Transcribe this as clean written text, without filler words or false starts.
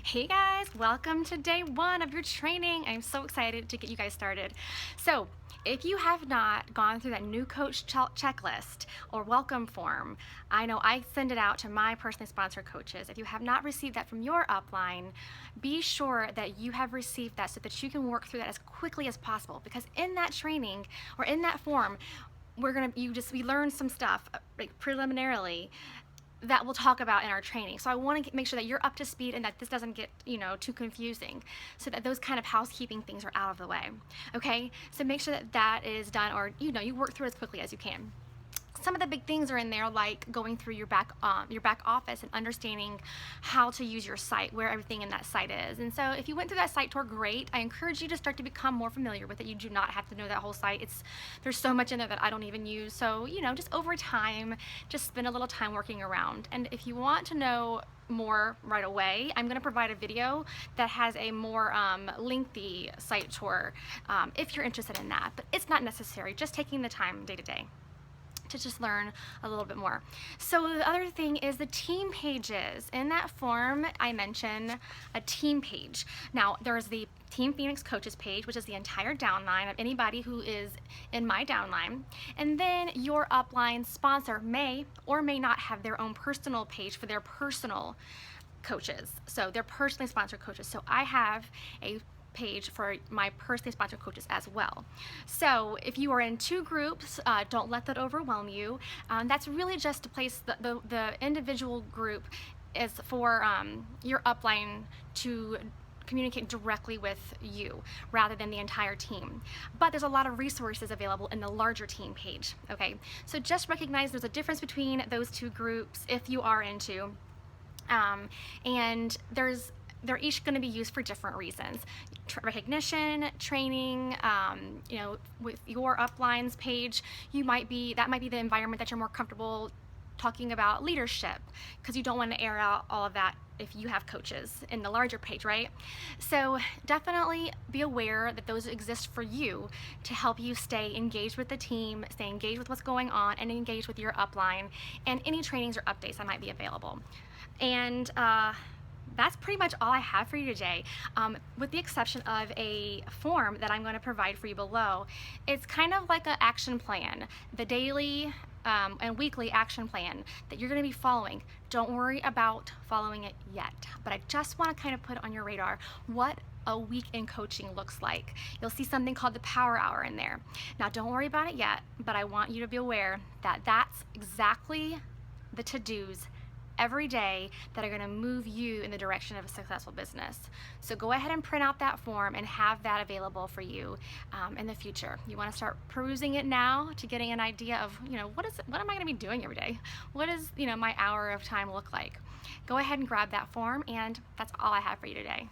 Hey guys, welcome to day one of your training. I'm so excited to get you guys started. So, if you have not gone through that new coach checklist or welcome form, I know I send it out to my personally sponsored coaches. If you have not received that from your upline, be sure that you have received that so that you can work through that as quickly as possible, because in that training or in that form, we learn some stuff like preliminarily that we'll talk about in our training. So I want to make sure that you're up to speed and that this doesn't get, too confusing, so that those kind of housekeeping things are out of the way. Okay? So make sure that that is done, or you work through as quickly as you can. Some of the big things are in there, like going through your back office and understanding how to use your site, where everything in that site is. And so if you went through that site tour, great. I encourage you to start to become more familiar with it. You do not have to know that whole site. There's so much in there that I don't even use. So, just over time, just spend a little time working around. And if you want to know more right away, I'm going to provide a video that has a more lengthy site tour if you're interested in that. But it's not necessary, just taking the time day to day to just learn a little bit more. So the other thing is the team pages. In that form, I mention a team page. Now, there's the Team Phoenix Coaches page, which is the entire downline of anybody who is in my downline. And then your upline sponsor may or may not have their own personal page for their personal coaches. So they're personally sponsored coaches. So I have a page for my personally sponsored coaches as well. So if you are in two groups, don't let that overwhelm you. That's really just a place, the individual group is for your upline to communicate directly with you rather than the entire team. But there's a lot of resources available in the larger team page. Okay, so just recognize there's a difference between those two groups if you are into, and they're each going to be used for different reasons. Recognition, training, with your uplines page, that might be the environment that you're more comfortable talking about leadership, because you don't want to air out all of that if you have coaches in the larger page, right? So definitely be aware that those exist for you to help you stay engaged with the team, stay engaged with what's going on, and engage with your upline and any trainings or updates that might be available. And that's pretty much all I have for you today, with the exception of a form that I'm going to provide for you below. It's kind of like an action plan, the daily and weekly action plan that you're going to be following. Don't worry about following it yet, but I just want to kind of put on your radar what a week in coaching looks like. You'll see something called the Power Hour in there. Now, don't worry about it yet, but I want you to be aware that that's exactly the to-dos every day that are going to move you in the direction of a successful business. So go ahead and print out that form and have that available for you in the future. You want to start perusing it now to getting an idea of, what am I going to be doing every day? What does, my hour of time look like? Go ahead and grab that form, and that's all I have for you today.